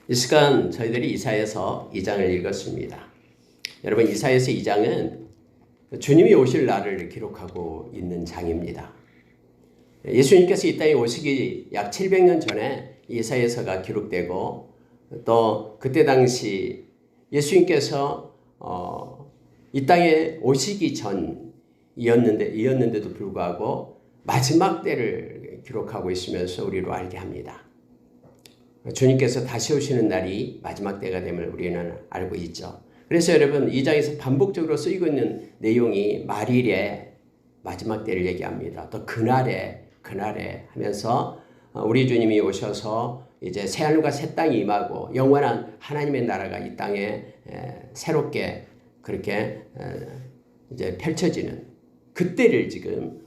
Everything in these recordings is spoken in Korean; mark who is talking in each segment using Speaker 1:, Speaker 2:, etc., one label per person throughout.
Speaker 1: 이 시간 저희들이 이사야서 2장을 읽었습니다. 여러분, 이사야서 2장은 주님이 오실 날을 기록하고 있는 장입니다. 예수님께서 이 땅에 오시기 약 700년 전에 이사야서가 기록되고, 또 그때 당시 예수님께서 이 땅에 오시기 전이었는데도 불구하고 마지막 때를 기록하고 있으면서 우리로 알게 합니다. 주님께서 다시 오시는 날이 마지막 때가 됨을 우리는 알고 있죠. 그래서 여러분, 이 장에서 반복적으로 쓰이고 있는 내용이 말일에 마지막 때를 얘기합니다. 또 그날에 하면서 우리 주님이 오셔서 이제 새 하늘과 새 땅이 임하고 영원한 하나님의 나라가 이 땅에 새롭게 그렇게 이제 펼쳐지는 그때를 지금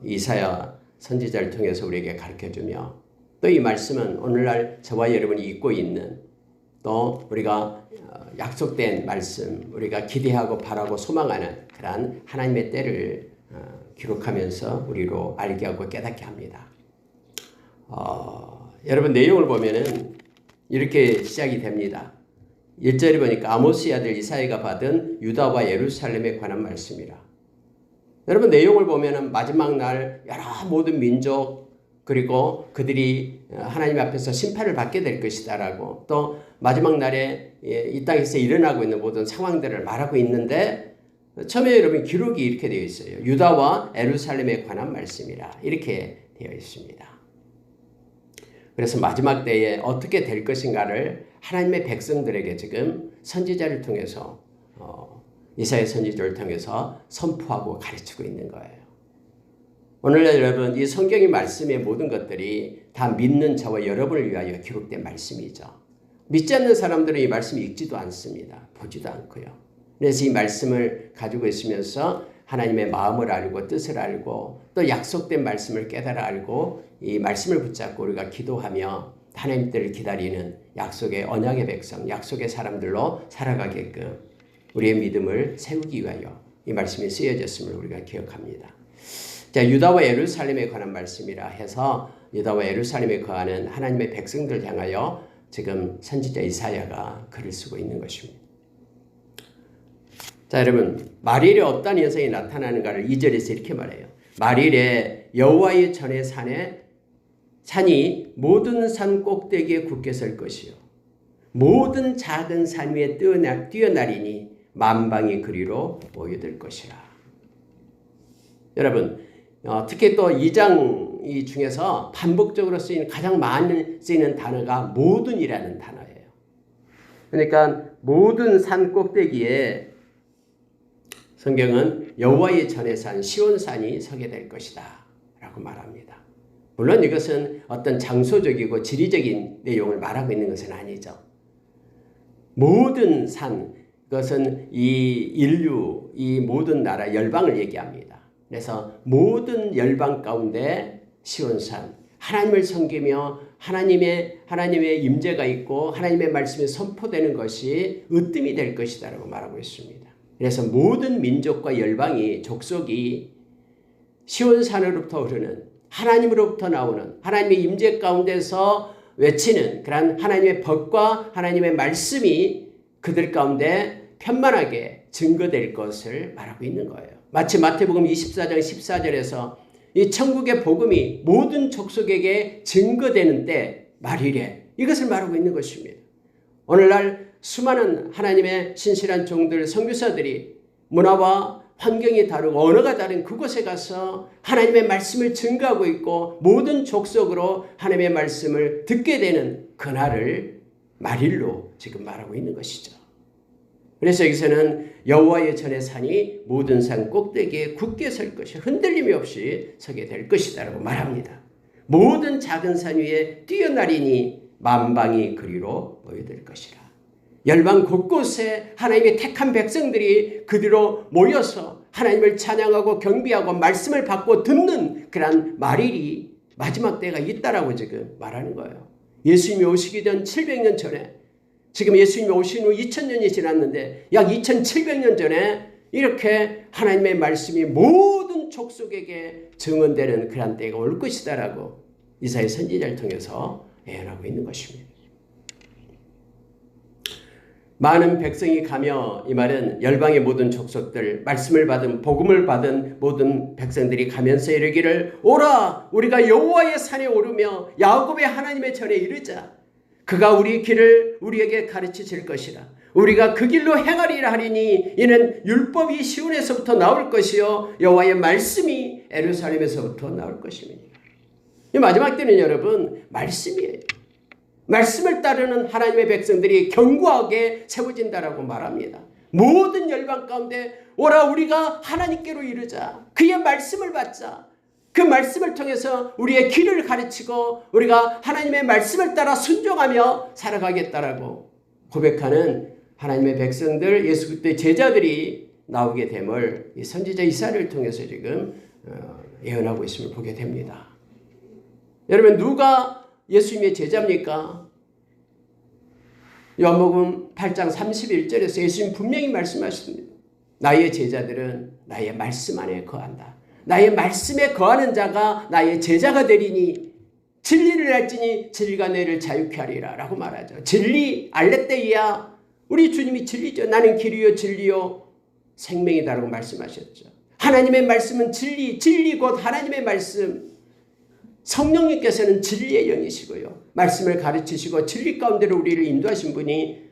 Speaker 1: 이사야 선지자를 통해서 우리에게 가르쳐주며, 또 이 말씀은 오늘날 저와 여러분이 읽고 있는, 또 우리가 약속된 말씀, 우리가 기대하고 바라고 소망하는 그러한 하나님의 때를 기록하면서 우리로 알게 하고 깨닫게 합니다. 여러분, 내용을 보면은 이렇게 시작이 됩니다. 1절에 보니까 아모스의 아들 이사야가 받은 유다와 예루살렘에 관한 말씀이라. 여러분, 내용을 보면은 마지막 날 여러 모든 민족, 그리고 그들이 하나님 앞에서 심판을 받게 될 것이다라고, 또 마지막 날에 이 땅에서 일어나고 있는 모든 상황들을 말하고 있는데, 처음에 여러분 기록이 이렇게 되어 있어요. 유다와 예루살렘에 관한 말씀이라 이렇게 되어 있습니다. 그래서 마지막 때에 어떻게 될 것인가를 하나님의 백성들에게 지금 선지자를 통해서 이사야 선지자를 통해서 선포하고 가르치고 있는 거예요. 오늘날 여러분, 이 성경의 말씀의 모든 것들이 다 믿는 저와 여러분을 위하여 기록된 말씀이죠. 믿지 않는 사람들은 이 말씀 읽지도 않습니다. 보지도 않고요. 그래서 이 말씀을 가지고 있으면서 하나님의 마음을 알고 뜻을 알고 또 약속된 말씀을 깨달아 알고 이 말씀을 붙잡고 우리가 기도하며 하나님 때를 기다리는 약속의 언약의 백성, 약속의 사람들로 살아가게끔 우리의 믿음을 세우기 위하여 이 말씀이 쓰여졌음을 우리가 기억합니다. 자, 유다와 예루살렘에 관한 말씀이라 해서 유다와 예루살렘에 거하는 하나님의 백성들 향하여 지금 선지자 이사야가 글을 쓰고 있는 것입니다. 자, 여러분, 말일에 어떤 현상이 나타나는가를 2절에서 이렇게 말해요. 말일에 여호와의 전의 산이 모든 산 꼭대기에 굳게 설 것이요 모든 작은 산 위에 뛰어나리니 만방의 그리로 모여들 것이라. 여러분, 특히 또 2장 중에서 반복적으로 가장 많이 쓰이는 단어가 모든이라는 단어예요. 그러니까 모든 산 꼭대기에 성경은 여호와의 전의 산 시온산이 서게 될 것이다 라고 말합니다. 물론 이것은 어떤 장소적이고 지리적인 내용을 말하고 있는 것은 아니죠. 모든 산, 그것은 이 인류, 이 모든 나라 열방을 얘기합니다. 그래서 모든 열방 가운데 시온산, 하나님을 섬기며 하나님의 임재가 있고 하나님의 말씀이 선포되는 것이 으뜸이 될 것이다 라고 말하고 있습니다. 그래서 모든 민족과 열방이, 족속이 시온산으로부터 흐르는, 하나님으로부터 나오는 하나님의 임재 가운데서 외치는 그러한 하나님의 법과 하나님의 말씀이 그들 가운데 편만하게 증거될 것을 말하고 있는 거예요. 마치 마태복음 24장 14절에서 이 천국의 복음이 모든 족속에게 증거되는 때, 말일에 이것을 말하고 있는 것입니다. 오늘날 수많은 하나님의 신실한 종들, 선교사들이 문화와 환경이 다르고 언어가 다른 그곳에 가서 하나님의 말씀을 증거하고 있고 모든 족속으로 하나님의 말씀을 듣게 되는 그날을 말일로 지금 말하고 있는 것이죠. 그래서 여기서는 여호와의 전의 산이 모든 산 꼭대기에 굳게 설 것이 흔들림이 없이 서게 될 것이다 라고 말합니다. 모든 작은 산 위에 뛰어나리니 만방이 그리로 모여들 것이라. 열방 곳곳에 하나님의 택한 백성들이 그리로 모여서 하나님을 찬양하고 경배하고 말씀을 받고 듣는 그런 말일이 마지막 때가 있다라고 지금 말하는 거예요. 예수님이 오시기 전 700년 전에, 지금 예수님이 오신 후 2000년이 지났는데 약 2700년 전에 이렇게 하나님의 말씀이 모든 족속에게 증언되는 그런 때가 올 것이다라고 이사야 선지자를 통해서 예언하고 있는 것입니다. 많은 백성이 가며, 이 말은 열방의 모든 족속들, 말씀을 받은 복음을 받은 모든 백성들이 가면서 이르기를 오라 우리가 여호와의 산에 오르며 야곱의 하나님의 전에 이르자. 그가 우리 길을 우리에게 가르치실 것이라. 우리가 그 길로 행하리라 하리니 이는 율법이 시온에서부터 나올 것이요 여호와의 말씀이 예루살렘에서부터 나올 것입니다. 이 마지막 때는 여러분 말씀이에요. 말씀을 따르는 하나님의 백성들이 견고하게 세워진다라고 말합니다. 모든 열방 가운데 오라 우리가 하나님께로 이르자. 그의 말씀을 받자. 그 말씀을 통해서 우리의 길을 가르치고 우리가 하나님의 말씀을 따라 순종하며 살아가겠다라고 고백하는 하나님의 백성들, 예수 그리스도의 제자들이 나오게 됨을 이 선지자 이사야를 통해서 지금 예언하고 있음을 보게 됩니다. 여러분 누가 예수님의 제자입니까? 요한복음 8장 31절에서 예수님 분명히 말씀하십니다. 나의 제자들은 나의 말씀 안에 거한다. 나의 말씀에 거하는 자가 나의 제자가 되리니 진리를 알지니 진리가 너희를 자유케 하리라 라고 말하죠. 진리 알레떼이야. 우리 주님이 진리죠. 나는 길이요 진리요 생명이다라고 말씀하셨죠. 하나님의 말씀은 진리, 진리 곧 하나님의 말씀. 성령님께서는 진리의 영이시고요. 말씀을 가르치시고 진리 가운데로 우리를 인도하신 분이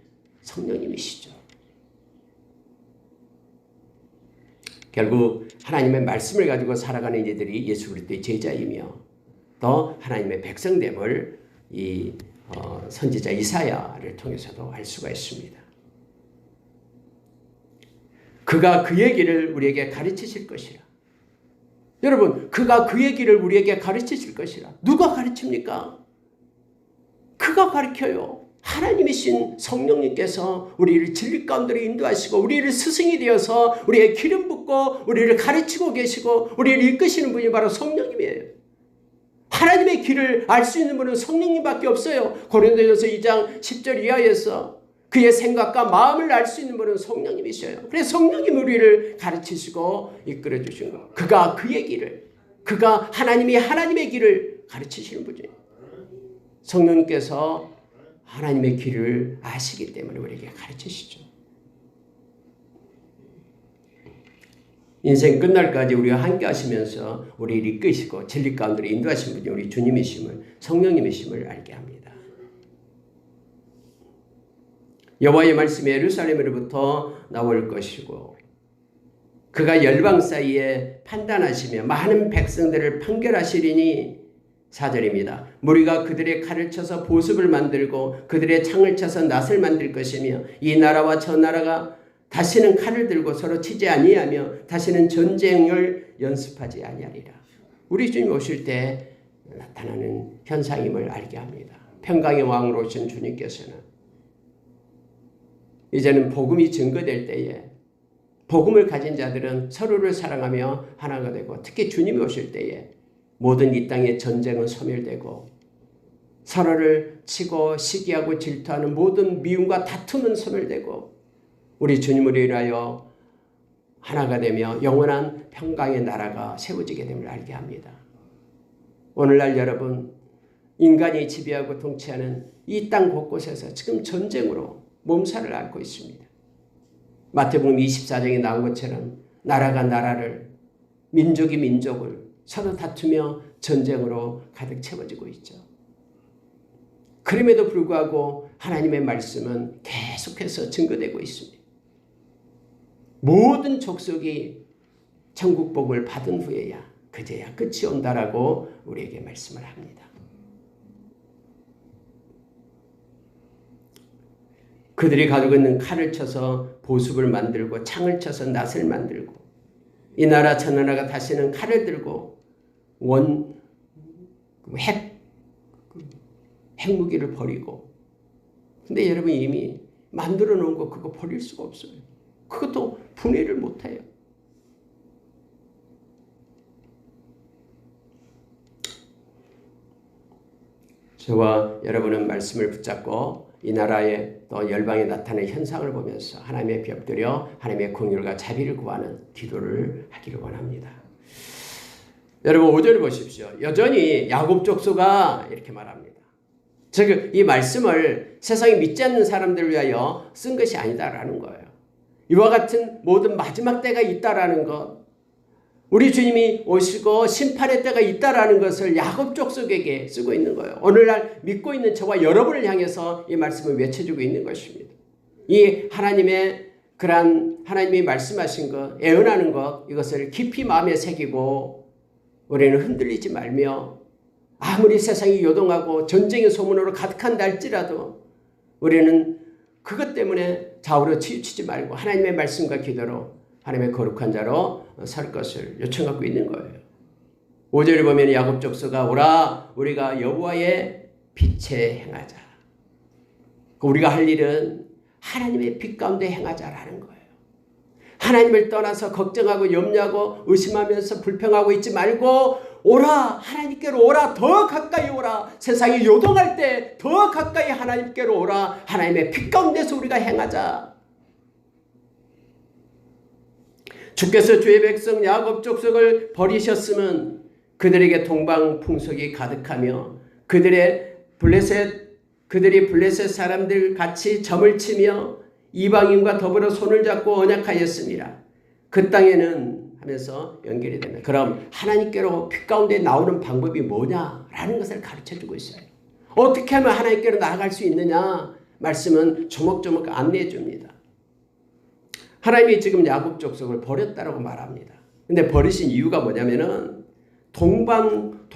Speaker 1: 성령님이시죠. 결국 하나님의 말씀을 가지고 살아가는 이들이 예수 그리스도의 제자이며 또 하나님의 백성됨을 이 선지자 이사야를 통해서도 알 수가 있습니다. 그가 그의 길을 우리에게 가르치실 것이라. 여러분 그가 그의 길을 우리에게 가르치실 것이라. 누가 가르칩니까? 그가 가르쳐요. 하나님이신 성령님께서 우리를 진리 가운데로 인도하시고 우리를 스승이 되어서 우리의 기름 붓고 우리를 가르치고 계시고 우리를 이끄시는 분이 바로 성령님이에요. 하나님의 길을 알 수 있는 분은 성령님밖에 없어요. 고린도전서 2장 10절 이하에서 그의 생각과 마음을 알 수 있는 분은 성령님이셔요. 그래서 성령님 우리를 가르치시고 이끌어 주신 것. 그가 그의 길을, 그가 하나님이 하나님의 길을 가르치시는 분이에요. 성령님께서 하나님의 길을 아시기 때문에 우리에게 가르치시죠. 인생 끝날까지 우리와 함께 하시면서 우리를 이끄시고 진리 가운데로 인도하신 분이 우리 주님이심을, 성령님이심을 알게 합니다. 여호와의 말씀이 예루살렘으로부터 나올 것이고 그가 열방 사이에 판단하시며 많은 백성들을 판결하시리니 4절입니다. 무리가 그들의 칼을 쳐서 보습을 만들고 그들의 창을 쳐서 낫을 만들 것이며 이 나라와 저 나라가 다시는 칼을 들고 서로 치지 아니하며 다시는 전쟁을 연습하지 아니하리라. 우리 주님 오실 때 나타나는 현상임을 알게 합니다. 평강의 왕으로 오신 주님께서는 이제는 복음이 증거될 때에 복음을 가진 자들은 서로를 사랑하며 하나가 되고 특히 주님이 오실 때에 모든 이 땅의 전쟁은 소멸되고 서로를 치고 시기하고 질투하는 모든 미움과 다툼은 소멸되고 우리 주님을 위하여 하나가 되며 영원한 평강의 나라가 세워지게 됨을 알게 합니다. 오늘날 여러분 인간이 지배하고 통치하는 이 땅 곳곳에서 지금 전쟁으로 몸살을 앓고 있습니다. 마태복음 24장에 나온 것처럼 나라가 나라를 민족이 민족을 서로 다투며 전쟁으로 가득 채워지고 있죠. 그럼에도 불구하고 하나님의 말씀은 계속해서 증거되고 있습니다. 모든 족속이 천국 복을 받은 후에야 그제야 끝이 온다라고 우리에게 말씀을 합니다. 그들이 가지고 있는 칼을 쳐서 보습을 만들고 창을 쳐서 낫을 만들고 이 나라 저 나라가 다시는 칼을 들고 핵무기를 버리고 근데 여러분 이미 만들어 놓은 거 그거 버릴 수가 없어요. 그것도 분해를 못해요. 저와 여러분은 말씀을 붙잡고 이 나라의 또 열방에 나타나는 현상을 보면서 하나님의 벽들여 하나님의 긍휼과 자비를 구하는 기도를 하기를 원합니다. 여러분 5절을 보십시오. 여전히 야곱 족속아 이렇게 말합니다. 즉 이 말씀을 세상에 믿지 않는 사람들을 위하여 쓴 것이 아니다라는 거예요. 이와 같은 모든 마지막 때가 있다라는 것, 우리 주님이 오시고 심판의 때가 있다라는 것을 야곱 족속에게 쓰고 있는 거예요. 오늘날 믿고 있는 저와 여러분을 향해서 이 말씀을 외쳐주고 있는 것입니다. 이 하나님의 그러한 하나님이 말씀하신 것, 애언하는 것, 이것을 깊이 마음에 새기고 우리는 흔들리지 말며 아무리 세상이 요동하고 전쟁의 소문으로 가득한다 할지라도 우리는 그것 때문에 좌우로 치우치지 말고 하나님의 말씀과 기도로 하나님의 거룩한 자로 살 것을 요청하고 있는 거예요. 5절에 보면 야곱 족속아 오라 우리가 여호와의 빛에 행하자. 우리가 할 일은 하나님의 빛 가운데 행하자라는 거예요. 하나님을 떠나서 걱정하고 염려하고 의심하면서 불평하고 있지 말고 오라, 하나님께로 오라, 더 가까이 오라. 세상이 요동할 때 더 가까이 하나님께로 오라. 하나님의 빛 가운데서 우리가 행하자. 주께서 주의 백성 야곱 족속을 버리셨으면 그들에게 동방 풍속이 가득하며 그들이 블레셋 사람들 같이 점을 치며 이방인과 더불어 손을 잡고 언약하였습니다. 그 땅에는 하면서 연결이 됩니다. 그럼 하나님께로 빛 가운데 나오는 방법이 뭐냐라는 것을 가르쳐주고 있어요. 어떻게 하면 하나님께로 나아갈 수 있느냐 말씀은 조목조목 안내해 줍니다. 하나님이 지금 야곱 족속을 버렸다라고 말합니다. 근데 버리신 이유가 뭐냐면은 동방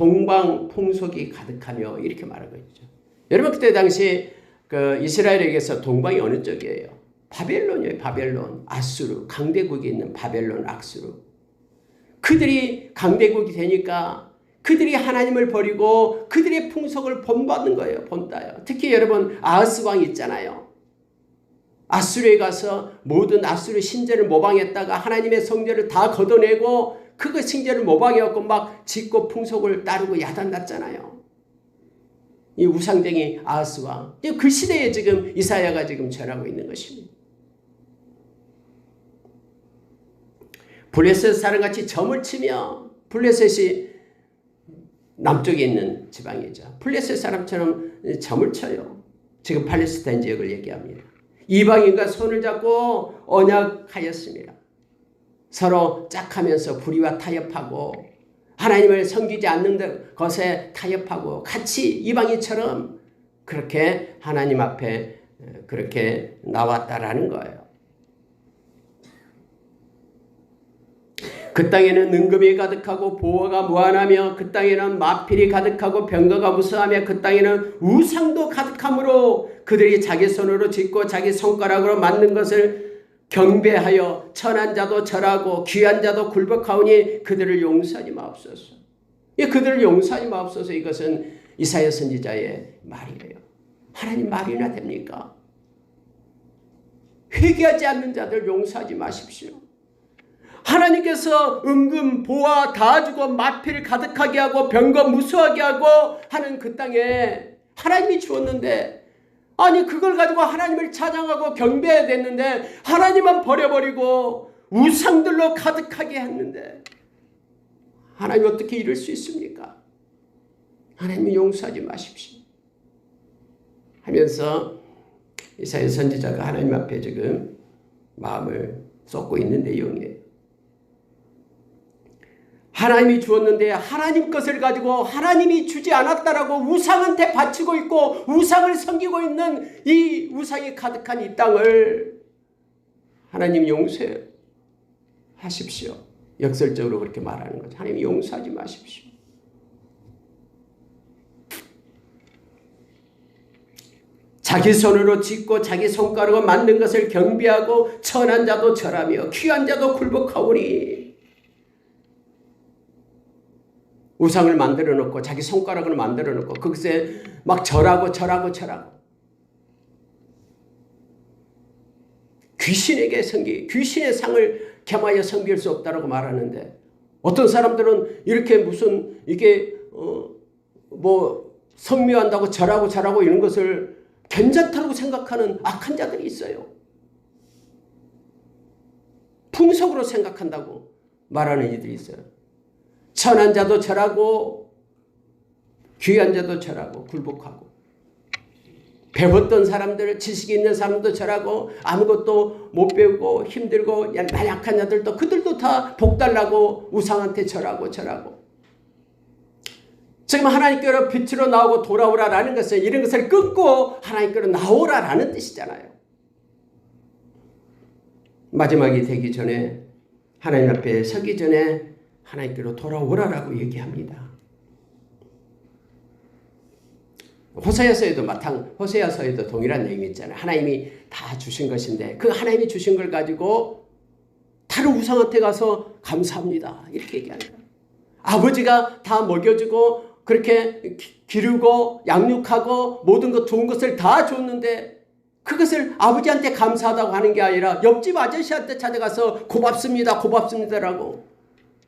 Speaker 1: 풍속이 가득하며 이렇게 말하고 있죠. 여러분 그때 당시 그 이스라엘에게서 동방이 어느 쪽이에요? 바벨론이에요. 바벨론, 아수르, 강대국이 있는 바벨론, 아수르. 그들이 강대국이 되니까 그들이 하나님을 버리고 그들의 풍속을 본받는 거예요. 본따요. 특히 여러분 아하스 왕이 있잖아요. 아수르에 가서 모든 아수르 신전을 모방했다가 하나님의 성전을 다 걷어내고 그거 신전을 모방해갖고 막 짓고 풍속을 따르고 야단났잖아요. 이 우상쟁이 아하스 왕. 그 시대에 지금 이사야가 지금 전하고 있는 것입니다. 블레셋 사람같이 점을 치며 블레셋이 남쪽에 있는 지방이죠. 블레셋 사람처럼 점을 쳐요. 지금 팔레스타인 지역을 얘기합니다. 이방인과 손을 잡고 언약하였습니다. 서로 짝하면서 불의와 타협하고 하나님을 섬기지 않는 것에 타협하고 같이 이방인처럼 그렇게 하나님 앞에 그렇게 나왔다라는 거예요. 그 땅에는 능금이 가득하고 보화가 무한하며 그 땅에는 마필이 가득하고 병거가 무수하며 그 땅에는 우상도 가득하므로 그들이 자기 손으로 짓고 자기 손가락으로 만든 것을 경배하여 천한 자도 절하고 귀한 자도 굴복하오니 그들을 용서하지 마옵소서. 그들을 용서하지 마옵소서. 이것은 이사야 선지자의 말이에요. 하나님 말이나 됩니까? 회개하지 않는 자들 용서하지 마십시오. 하나님께서 은금, 보화 다 주고 마필 가득하게 하고 병거 무수하게 하고 하는 그 땅에 하나님이 주었는데 아니 그걸 가지고 하나님을 찬양하고 경배해야 됐는데 하나님만 버려버리고 우상들로 가득하게 했는데 하나님 어떻게 이럴 수 있습니까? 하나님이 용서하지 마십시오 하면서 이사야 선지자가 하나님 앞에 지금 마음을 쏟고 있는 내용이에요. 하나님이 주었는데 하나님 것을 가지고 하나님이 주지 않았다라고 우상한테 바치고 있고 우상을 섬기고 있는 이 우상이 가득한 이 땅을 하나님 용서하십시오. 역설적으로 그렇게 말하는 거죠. 하나님 용서하지 마십시오. 자기 손으로 짓고 자기 손가락으로 만든 것을 경배하고 천한 자도 절하며 귀한 자도 굴복하오니 우상을 만들어 놓고 자기 손가락으로 만들어 놓고 그것에 막 절하고 귀신에게 귀신의 상을 겸하여 섬길 수 없다라고 말하는데 어떤 사람들은 이렇게 무슨 이게 성묘한다고 절하고 이런 것을 괜찮다고 생각하는 악한 자들이 있어요. 풍속으로 생각한다고 말하는 이들이 있어요. 천한 자도 절하고 귀한 자도 절하고 굴복하고 배웠던 사람들, 지식이 있는 사람도 절하고 아무것도 못 배우고 힘들고 나약한 자들도 그들도 다 복달라고 우상한테 절하고. 지금 하나님께로 빛으로 나오고 돌아오라라는 것은 이런 것을 끊고 하나님께로 나오라라는 뜻이잖아요. 마지막이 되기 전에 하나님 앞에 서기 전에 하나님께로 돌아오라라고 얘기합니다. 호세아서에도 동일한 내용이 있잖아요. 하나님이 다 주신 것인데 그 하나님이 주신 걸 가지고 다른 우상한테 가서 감사합니다. 이렇게 얘기하는 거예요. 아버지가 다 먹여주고 그렇게 기르고 양육하고 모든 것 좋은 것을 다 줬는데 그것을 아버지한테 감사하다고 하는 게 아니라 옆집 아저씨한테 찾아가서 고맙습니다라고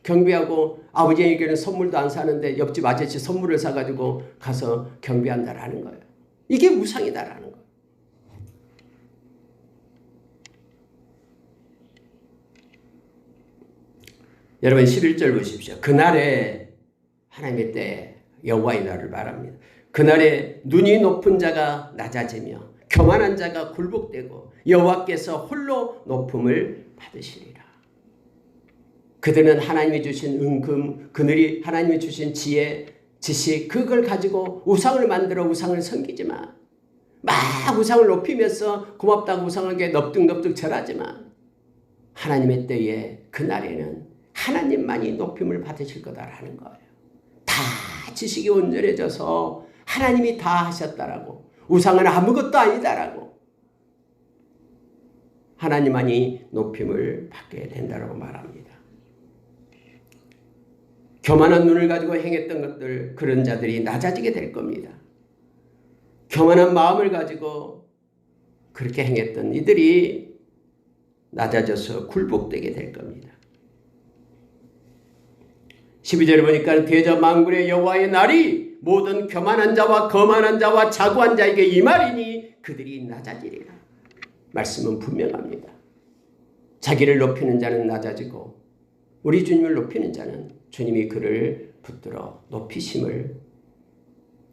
Speaker 1: 경배하고 아버지에게는 선물도 안 사는데 옆집 아저씨 선물을 사가지고 가서 경배한다라는 거예요. 이게 우상이다라는 거예요. 여러분 11절 보십시오. 그날에 하나님의 때에 여호와의 날을 말합니다. 그날에 눈이 높은 자가 낮아지며 교만한 자가 굴복되고 여호와께서 홀로 높음을 받으시리라. 그들은 하나님이 주신 은금, 그들이 하나님이 주신 지혜, 지식 그걸 가지고 우상을 만들어 우상을 섬기지만 막 우상을 높이면서 고맙다고 우상에게 넙죽넙죽 절하지만 하나님의 때에 그날에는 하나님만이 높임을 받으실 거다라는 거예요. 다 지식이 온전해져서 하나님이 다 하셨다라고 우상은 아무것도 아니다라고 하나님만이 높임을 받게 된다라고 말합니다. 교만한 눈을 가지고 행했던 것들 그런 자들이 낮아지게 될 겁니다. 교만한 마음을 가지고 그렇게 행했던 이들이 낮아져서 굴복되게 될 겁니다. 12절에 보니까 대저만군의 여호와의 날이 모든 교만한 자와 거만한 자와 자고한 자에게 임하리니 그들이 낮아지리라. 말씀은 분명합니다. 자기를 높이는 자는 낮아지고 우리 주님을 높이는 자는 주님이 그를 붙들어 높이심을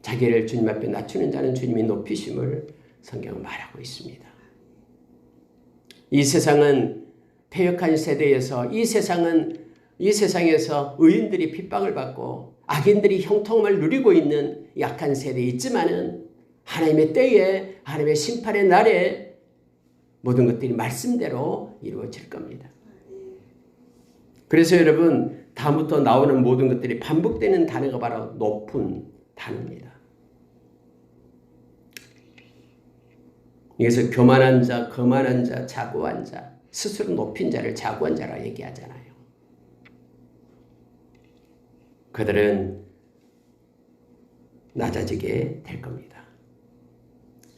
Speaker 1: 자기를 주님 앞에 낮추는 자는 주님이 높이심을 성경은 말하고 있습니다. 이 세상은 패역한 세대에서 이 세상에서 의인들이 핍박을 받고 악인들이 형통함을 누리고 있는 약한 세대에 있지만은 하나님의 때에 하나님의 심판의 날에 모든 것들이 말씀대로 이루어질 겁니다. 그래서 여러분 다음부터 나오는 모든 것들이 반복되는 단어가 바로 높은 단어입니다. 여기서 교만한 자, 거만한 자, 자고한 자, 스스로 높인 자를 자고한 자라 얘기하잖아요. 그들은 낮아지게 될 겁니다.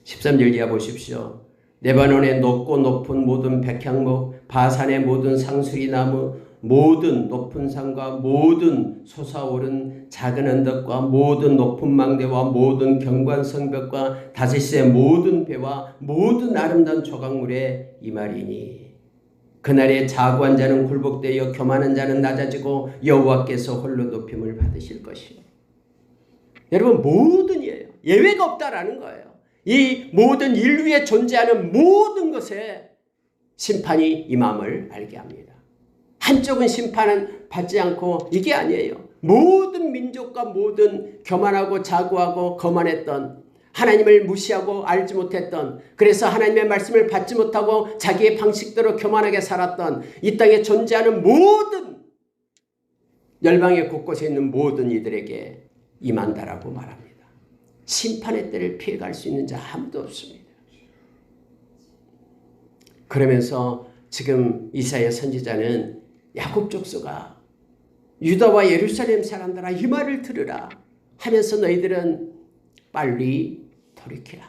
Speaker 1: 13절 이하 보십시오. 레바논의 높고 높은 모든 백향목, 바산의 모든 상수리 나무, 모든 높은 산과 모든 솟아오른 작은 언덕과 모든 높은 망대와 모든 견고한 성벽과 다시스의 모든 배와 모든 아름다운 조각물에 이말이니 그날에 자고한 자는 굴복되어 교만한 자는 낮아지고 여호와께서 홀로 높임을 받으실 것이요. 여러분 모든이에요. 예외가 없다라는 거예요. 이 모든 인류에 존재하는 모든 것에 심판이 임함을 알게 합니다. 한쪽은 심판은 받지 않고 이게 아니에요. 모든 민족과 모든 교만하고 자고하고 거만했던 하나님을 무시하고 알지 못했던 그래서 하나님의 말씀을 받지 못하고 자기의 방식대로 교만하게 살았던 이 땅에 존재하는 모든 열방의 곳곳에 있는 모든 이들에게 임한다라고 말합니다. 심판의 때를 피해갈 수 있는 자 아무도 없습니다. 그러면서 지금 이사야 선지자는 야곱 족속아 유다와 예루살렘 사람들아 이 말을 들으라 하면서 너희들은 빨리 돌이키라.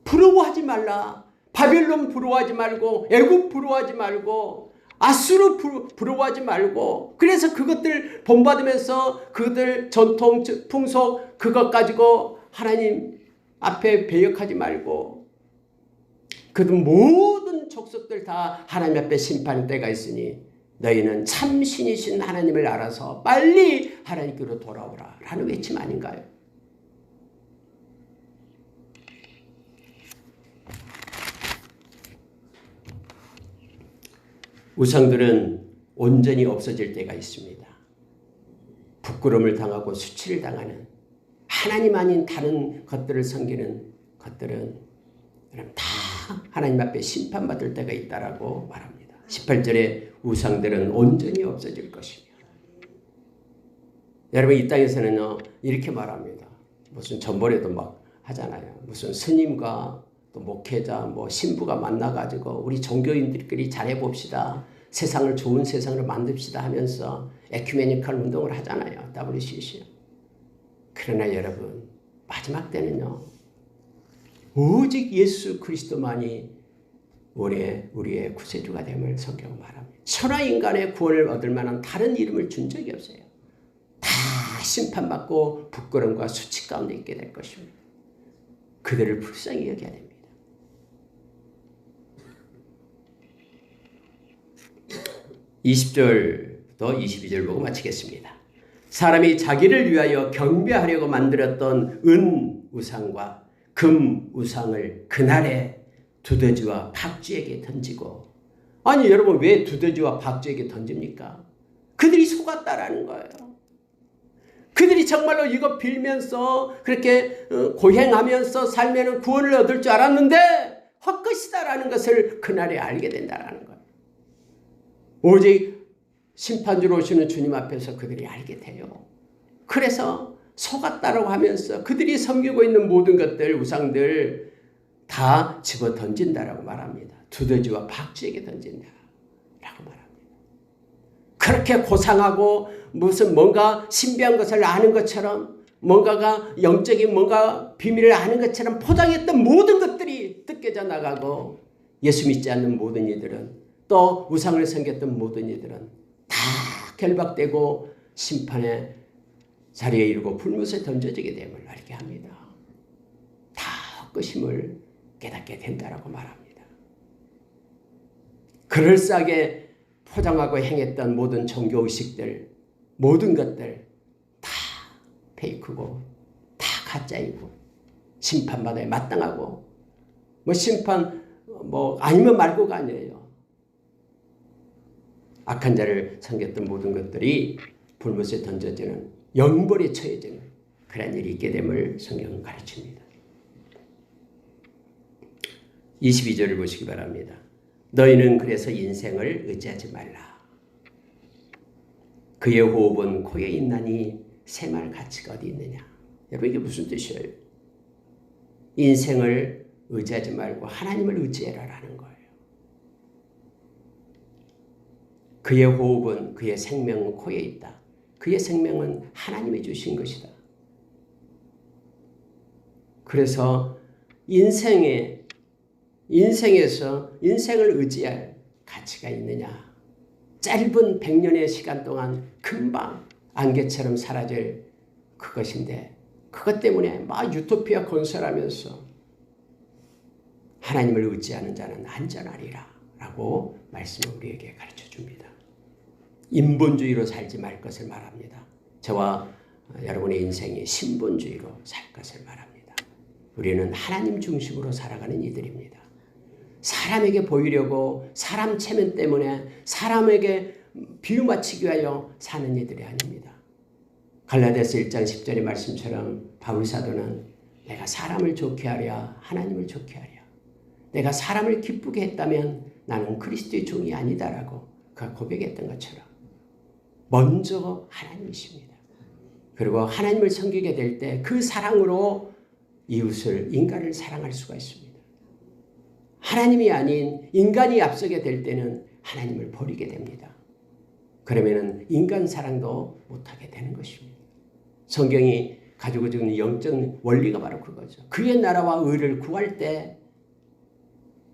Speaker 1: 부러워하지 말라. 바벨론 부러워하지 말고 애굽 부러워하지 말고 아수르 부러워하지 말고 그래서 그것들 본받으면서 그들 전통 풍속 그것 가지고 하나님 앞에 배역하지 말고 그들 모든 족속들 다 하나님 앞에 심판의 때가 있으니 너희는 참신이신 하나님을 알아서 빨리 하나님께로 돌아오라 라는 외침 아닌가요? 우상들은 온전히 없어질 때가 있습니다. 부끄러움을 당하고 수치를 당하는 하나님 아닌 다른 것들을 섬기는 것들은 다 하나님 앞에 심판받을 때가 있다라고 말합니다. 18절에 우상들은 온전히 없어질 것이며. 여러분 이 땅에서는 이렇게 말합니다. 무슨 전번에도 막 하잖아요. 무슨 스님과 또 목회자, 뭐 신부가 만나가지고 우리 종교인들끼리 잘해봅시다. 세상을 좋은 세상으로 만듭시다 하면서 에큐메니컬 운동을 하잖아요. WCC. 그러나 여러분 마지막 때는요. 오직 예수 그리스도만이 우리의 구세주가 됨을 성경은 말합니다. 천하인간의 구원을 얻을 만한 다른 이름을 준 적이 없어요. 다 심판받고 부끄러움과 수치 가운데 있게 될 것입니다. 그들을 불쌍히 여겨야 됩니다. (20절부터 22절) 보고 마치겠습니다. 사람이 자기를 위하여 경배하려고 만들었던 은 우상과 금 우상을 그날에 두더지와 박쥐에게 던지고. 아니 여러분 왜 두더지와 박쥐에게 던집니까? 그들이 속았다라는 거예요. 그들이 정말로 이거 빌면서 그렇게 고행하면서 살면은 구원을 얻을 줄 알았는데 헛것이다라는 것을 그날에 알게 된다라는 거예요. 오직 심판주로 오시는 주님 앞에서 그들이 알게 돼요. 그래서 속았다라고 하면서 그들이 섬기고 있는 모든 것들, 우상들 다 집어 던진다라고 말합니다. 두더지와 박쥐에게 던진다라고 말합니다. 그렇게 고상하고 무슨 뭔가 신비한 것을 아는 것처럼 뭔가가 영적인 뭔가 비밀을 아는 것처럼 포장했던 모든 것들이 뜯겨져 나가고 예수 믿지 않는 모든 이들은 또 우상을 섬겼던 모든 이들은 다 결박되고 심판의 자리에 이르고 불못에 던져지게 됨을 알게 합니다. 다 헛것임을 깨닫게 된다라고 말합니다. 그럴싸하게 포장하고 행했던 모든 종교의식들, 모든 것들 다 페이크고 다 가짜이고 심판받아야 마땅하고 심판 아니면 말고가 아니에요. 악한 자를 섬겼던 모든 것들이 불못에 던져지는 영벌에 처해지는 그런 일이 있게 됨을 성경은 가르칩니다. 22절을 보시기 바랍니다. 너희는 그래서 인생을 의지하지 말라. 그의 호흡은 코에 있나니 새말 가치가 어디 있느냐. 여러분 이게 무슨 뜻이에요? 인생을 의지하지 말고 하나님을 의지해라라는 거예요. 그의 호흡은 그의 생명은 코에 있다. 그의 생명은 하나님이 주신 것이다. 그래서 인생에서 인생을 의지할 가치가 있느냐. 짧은 100년의 시간 동안 금방 안개처럼 사라질 그것인데 그것 때문에 막 유토피아 건설하면서 하나님을 의지하는 자는 안전하리라 라고 말씀을 우리에게 가르쳐 줍니다. 인본주의로 살지 말 것을 말합니다. 저와 여러분의 인생이 신본주의로 살 것을 말합니다. 우리는 하나님 중심으로 살아가는 이들입니다. 사람에게 보이려고 사람 체면 때문에 사람에게 비유 맞추기 위하여 사는 이들이 아닙니다. 갈라디아서 1장 10절의 말씀처럼 바울 사도는 내가 사람을 좋게 하랴 하나님을 좋게 하랴. 내가 사람을 기쁘게 했다면 나는 그리스도의 종이 아니다라고 그가 고백했던 것처럼 먼저 하나님이십니다. 그리고 하나님을 섬기게 될 때 그 사랑으로 이웃을 인간을 사랑할 수가 있습니다. 하나님이 아닌 인간이 앞서게 될 때는 하나님을 버리게 됩니다. 그러면 인간 사랑도 못하게 되는 것입니다. 성경이 가지고 있는 영적 원리가 바로 그거죠. 그의 나라와 의를 구할 때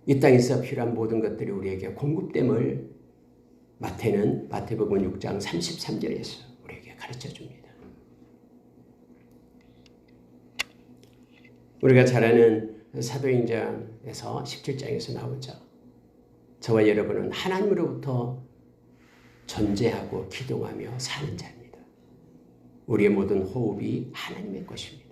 Speaker 1: 이 땅에서 필요한 모든 것들이 우리에게 공급됨을 마태복음 6장 33절에서 우리에게 가르쳐 줍니다. 우리가 잘 아는 사도행전에서 17장에서 나오죠. 저와 여러분은 하나님으로부터 존재하고 기동하며 사는 자입니다. 우리의 모든 호흡이 하나님의 것입니다.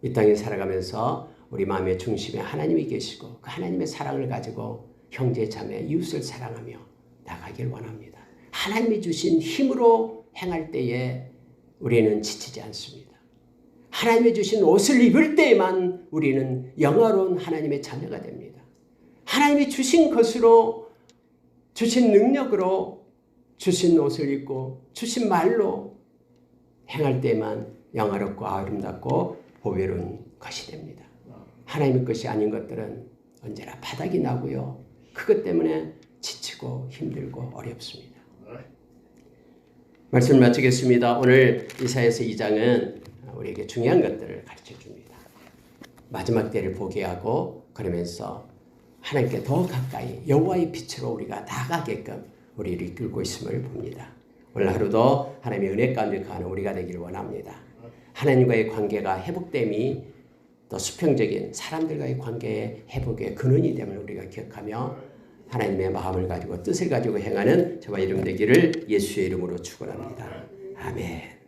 Speaker 1: 이 땅에 살아가면서 우리 마음의 중심에 하나님이 계시고 그 하나님의 사랑을 가지고 형제 자매 이웃을 사랑하며 나가길 원합니다. 하나님이 주신 힘으로 행할 때에 우리는 지치지 않습니다. 하나님이 주신 옷을 입을 때에만 우리는 영화로운 하나님의 자녀가 됩니다. 하나님이 주신 것으로, 주신 능력으로, 주신 옷을 입고 주신 말로 행할 때만 영화롭고 아름답고 보배로운 것이 됩니다. 하나님의 것이 아닌 것들은 언제나 바닥이 나고요. 그것 때문에 지치고 힘들고 어렵습니다. 말씀을 마치겠습니다. 오늘 이사야서 2장은 우리에게 중요한 것들을 가르쳐 줍니다. 마지막 때를 보게 하고 그러면서 하나님께 더 가까이 여호와의 빛으로 우리가 나가게끔 우리를 이끌고 있음을 봅니다. 오늘 하루도 하나님의 은혜 가운데 가는 우리가 되기를 원합니다. 하나님과의 관계가 회복됨이 또 수평적인 사람들과의 관계의 회복의 근원이 됨을 우리가 기억하며 하나님의 마음을 가지고 뜻을 가지고 행하는 저와 여러분 되기를 예수의 이름으로 축원합니다. 아멘.